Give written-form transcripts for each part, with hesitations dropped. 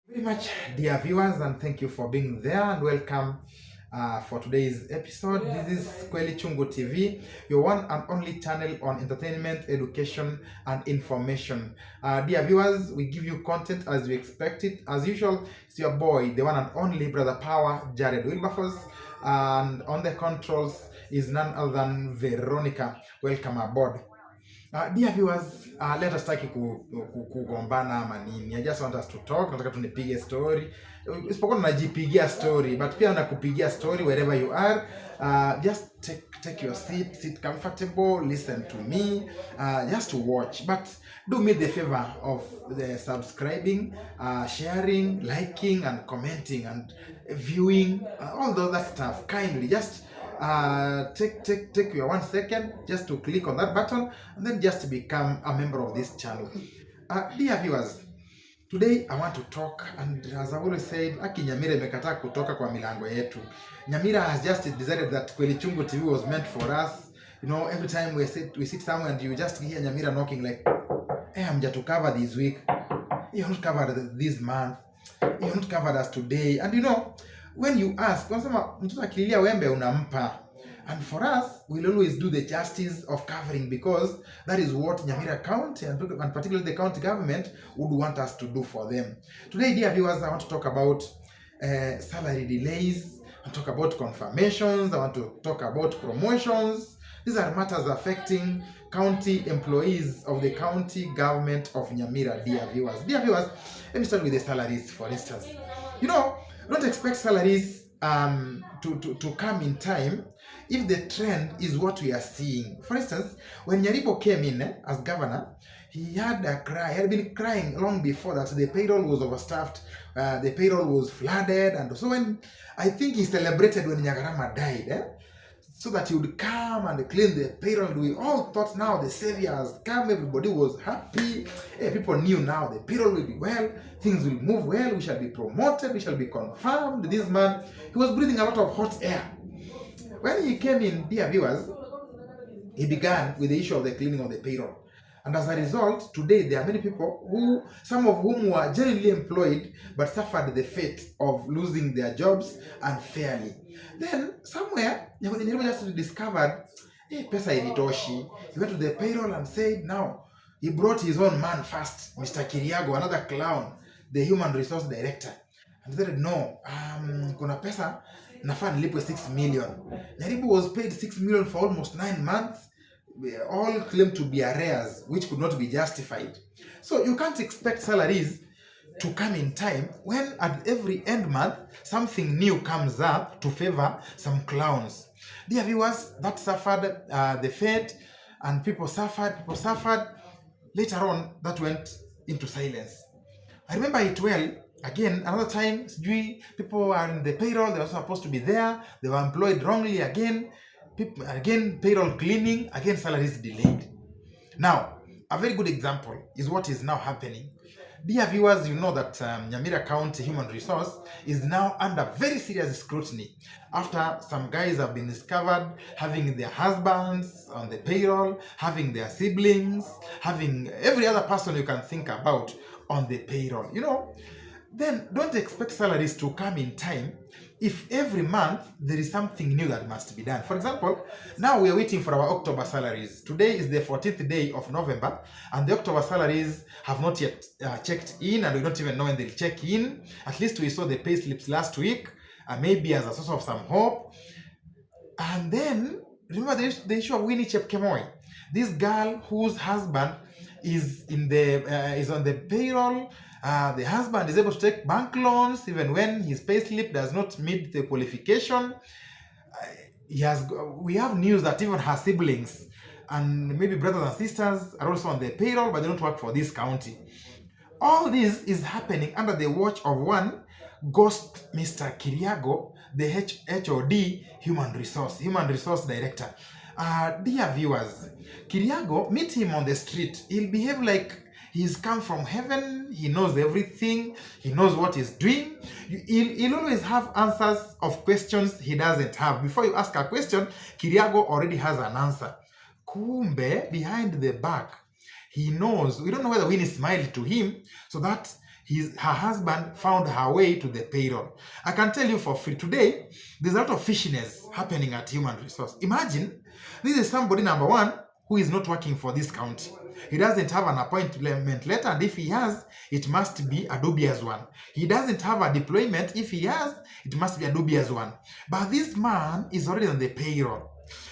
Very much, dear viewers, and thank you for being there and welcome for today's episode. This is Kweli Chungu TV, your one and only channel on entertainment, education, and information. Dear viewers, we give you content as we expect it. As usual, it's your boy, the one and only Brother Power, Jared Wilberforce, and on the controls is none other than Veronica. Welcome aboard. Dear viewers, let us taki kugombana ama nini. I just want us to talk. Nataka tunipige story. Isipokuwa tunajipigia story, but pia nakupigia story wherever you are. Just take your seat, sit comfortable, listen to me, just to watch. But do me the favor of the subscribing, sharing, liking, and commenting, and viewing, all that stuff. Kindly, just take your 1 second just to click on that button and then just become a member of this channel. Dear viewers, today I want to talk, and as I always said, aki Nyamira imekataa kutoka kwa milango yetu. Nyamira has just decided that Kweli Chungu TV was meant for us. You know, every time we sit somewhere and you just hear Nyamira knocking like, hey, I'm just to cover this week. You're not covered this month. You're not covered as today. And you know, when you ask, mtoto akililia wembe unampa. And for us, we'll always do the justice of covering, because that is what Nyamira County and particularly the county government would want us to do for them. Today, dear viewers, I want to talk about salary delays. I want to talk about confirmations. I want to talk about promotions. These are matters affecting county employees of the county government of Nyamira, dear viewers. Dear viewers, let me start with the salaries, for instance. You know, don't expect salaries to come in time if the trend is what we are seeing. For instance, when Nyaribo came in as governor, he had been crying long before that the payroll was overstaffed, the payroll was flooded, and so when I think he celebrated when Nyagarama died, so that he would come and clean the payroll. We all thought now the savior has come, everybody was happy. People knew now the payroll will be well, things will move well, we shall be promoted, we shall be confirmed. This man, he was breathing a lot of hot air. When he came in, dear viewers, he began with the issue of the cleaning of the payroll. And as a result, today there are many people some of whom were genuinely employed but suffered the fate of losing their jobs unfairly. Then somewhere, Nyaribo just discovered, pesa ilitoshi. He went to the payroll and said, now, he brought his own man first, Mr. Kiriago, another clown, the human resource director. And he said, no, kuna pesa, nafaa nilipwe 6 million. Nyaribo was paid 6 million for almost 9 months. All claimed to be arrears, which could not be justified. So you can't expect salaries to come in time when at every end month something new comes up to favor some clowns. Dear viewers, that suffered the fate, and people suffered. Later on, that went into silence. I remember it well. Again, another time, people are in the payroll, they were supposed to be there, they were employed wrongly again. Again, payroll cleaning, again, salaries delayed. Now, a very good example is what is now happening. Dear viewers, you know that Nyamira County Human Resource is now under very serious scrutiny after some guys have been discovered having their husbands on the payroll, having their siblings, having every other person you can think about on the payroll. You know, then don't expect salaries to come in time if every month there is something new that must be done. For example, now we are waiting for our October salaries. Today is the 14th day of November, and the October salaries have not yet checked in, and we don't even know when they'll check in. At least we saw the pay slips last week, maybe as a source of some hope. And then, remember the issue of Winnie Chepkemoi, this girl whose husband is on the payroll. The husband is able to take bank loans even when his payslip does not meet the qualification. We have news that even her siblings and maybe brothers and sisters are also on the payroll, but they don't work for this county. All this is happening under the watch of one ghost Mr. Kiriago, the HOD Human Resource Director. Dear viewers, Kiriago, meet him on the street. He'll behave like he's come from heaven, he knows everything, he knows what he's doing. He'll always have answers of questions he doesn't have. Before you ask a question, Kiriago already has an answer. Kumbe, behind the back, he knows. We don't know whether Winnie smiled to him so that her husband found her way to the payroll. I can tell you for free, today, there's a lot of fishiness happening at human resource. Imagine, this is somebody, number one, who is not working for this county. He doesn't have an appointment letter, and if he has, it must be a dubious one. He doesn't have a deployment. If he has, it must be a dubious one. But this man is already on the payroll.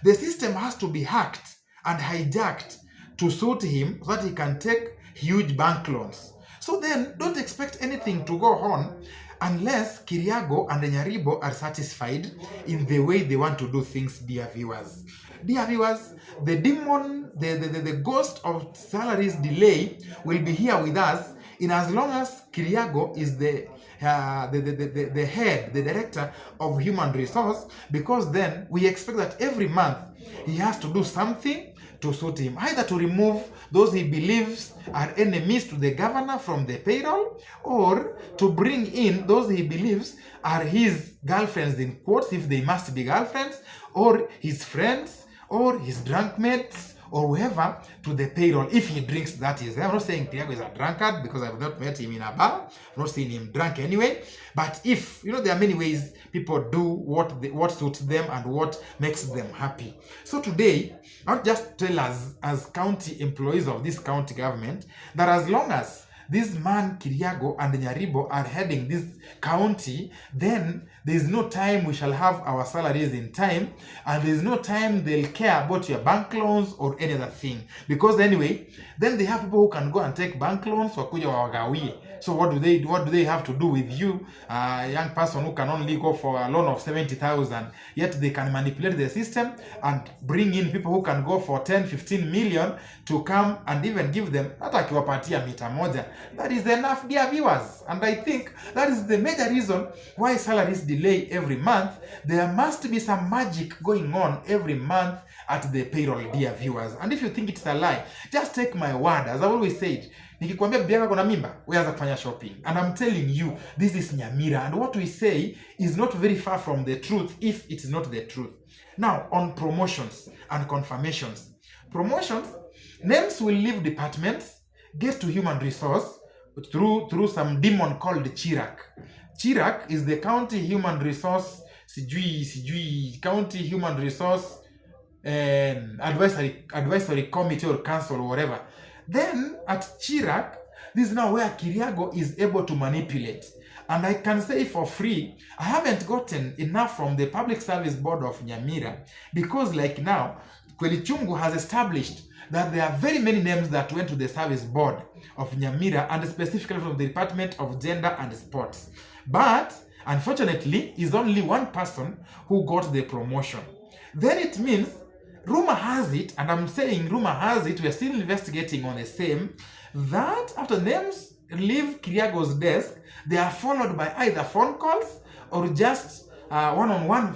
The system has to be hacked and hijacked to suit him so that he can take huge bank loans. So then, don't expect anything to go on unless Kiriago and Nyaribo are satisfied in the way they want to do things, dear viewers. Dear viewers, the demon, the ghost of salaries delay will be here with us in as long as Kiriago is the head, the director of human resource, because then we expect that every month he has to do something to suit him, either to remove those he believes are enemies to the governor from the payroll, or to bring in those he believes are his girlfriends, in quotes, if they must be girlfriends, or his friends, or his drunk mates, or whoever, to the payroll, if he drinks, that is. I'm not saying Kiriago is a drunkard, because I've not met him in a bar. I've not seen him drunk anyway. But if, there are many ways people do what suits them and what makes them happy. So today, not just tell us as county employees of this county government that as long as this man Kiriago and Nyaribo are heading this county, then there is no time we shall have our salaries in time, and there is no time they'll care about your bank loans or any other thing. Because anyway, then they have people who can go and take bank loans wakuja wawagawie. So what do they have to do with you, a young person who can only go for a loan of 70,000, yet they can manipulate the system and bring in people who can go for 10, 15 million to come and even give them hata akiwapatia mita moja. That is enough, dear viewers. And I think that is the major reason why salaries delay every month. There must be some magic going on every month at the payroll, dear viewers. And if you think it's a lie, just take my word. As I always said, nikikwambia bibi yako na mimba, weanza kufanya shopping. And I'm telling you, this is nyamira. And what we say is not very far from the truth if it is not the truth. Now, on promotions and confirmations. Promotions, names will leave departments, get to human resource through some demon called Chirak. Chirak is the county human resource, county human resource advisory committee or council or whatever. Then at Chirak, this is now where Kiriago is able to manipulate. And I can say for free, I haven't gotten enough from the Public Service Board of Nyamira, because like now, Kwelichungu has established that there are very many names that went to the Service Board of Nyamira, and specifically from the Department of Gender and Sports. But unfortunately, is only one person who got the promotion. Then it means, rumor has it, and I'm saying rumor has it, we are still investigating on the same, that after names leave Kiriago's desk, they are followed by either phone calls or just one-on-one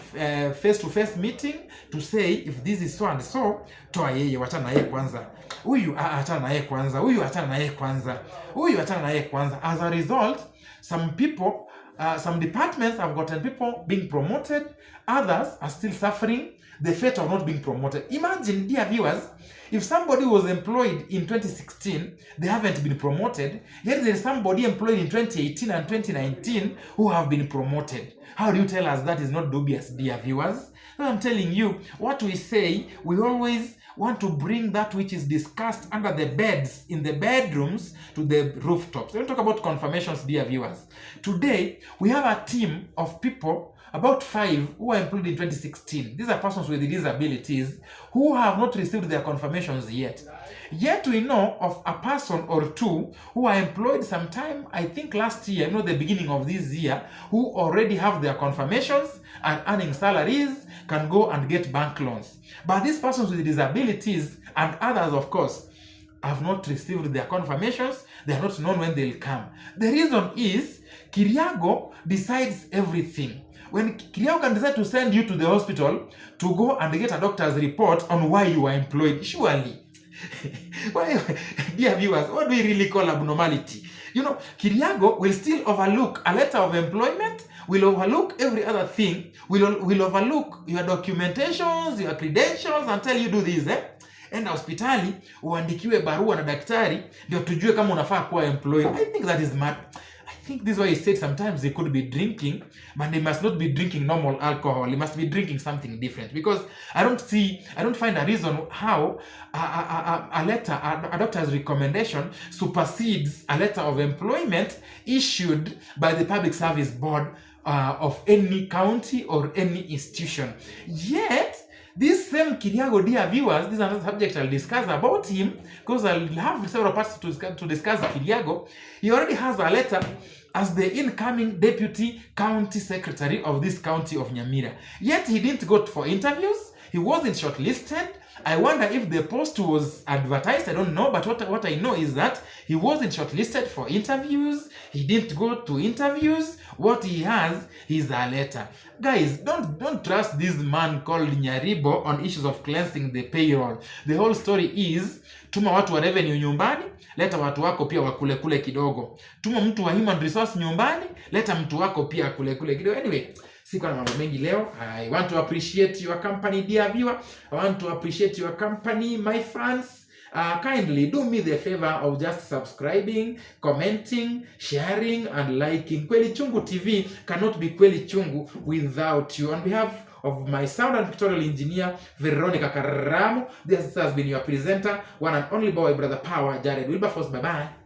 face-to-face meeting to say, if this is so and so, toa yeye, wachana na yeye kwanza. Huyu achana na yeye kwanza. Huyu achana na yeye kwanza. Huyu achana na yeye kwanza. As a result, some people, some departments have gotten people being promoted, others are still suffering the fate of not being promoted. Imagine, dear viewers, if somebody was employed in 2016, they haven't been promoted, yet there is somebody employed in 2018 and 2019 who have been promoted. How do you tell us that is not dubious, dear viewers? So I'm telling you, what we say, we always want to bring that which is discussed under the beds, in the bedrooms, to the rooftops. We'll talk about confirmations, dear viewers. Today, we have a team of people, about 5, who are employed in 2016. These are persons with disabilities who have not received their confirmations yet. Yet we know of a person or two who are employed sometime, I think last year, the beginning of this year, who already have their confirmations and earning salaries, can go and get bank loans. But these persons with disabilities and others, of course, have not received their confirmations. They are not known when they'll come. The reason is Kiriago decides everything. When Kiriago can decide to send you to the hospital to go and get a doctor's report on why you are employed, surely, dear viewers, what do we really call abnormality? Kiriago will still overlook a letter of employment, will overlook every other thing, will overlook your documentations, your credentials, and tell you do this. enda hospitali uandikiwe barua na daktari ndio tujue kama unafaa kuwa employed. I think that is mad. I think this is why he said sometimes they could be drinking, but they must not be drinking normal alcohol. They must be drinking something different, because I don't find a reason how a letter, a doctor's recommendation supersedes a letter of employment issued by the Public Service Board of any county or any institution. Yet, this same Kiriago, dear viewers, this is another subject I'll discuss about him, because I'll have several parts to discuss Kiriago. He already has a letter as the incoming deputy county secretary of this county of Nyamira. Yet he didn't go for interviews. He wasn't shortlisted. I wonder if the post was advertised. I don't know, but what I know is that he wasn't shortlisted for interviews. He didn't go to interviews. What he has is a letter. Guys, don't trust this man called Nyaribo on issues of cleansing the payroll. The whole story is, tuma watu wa revenue nyumbani, leta watu wako pia wakule kule kidogo. Tuma mtu wa human resource nyumbani, leta mtu wako pia kule kidogo. Anyway, siko na mambo mengi leo. I want to appreciate your company, dear viewer. I want to appreciate your company, my fans. Kindly do me the favor of just subscribing, commenting, sharing, and liking. Kweli Chungu TV cannot be Kweli Chungu without you. On behalf of my sound and pictorial engineer, Veronica Karamo, this has been your presenter, one and only boy, Brother Power, Jared Wilberforce. Bye-bye.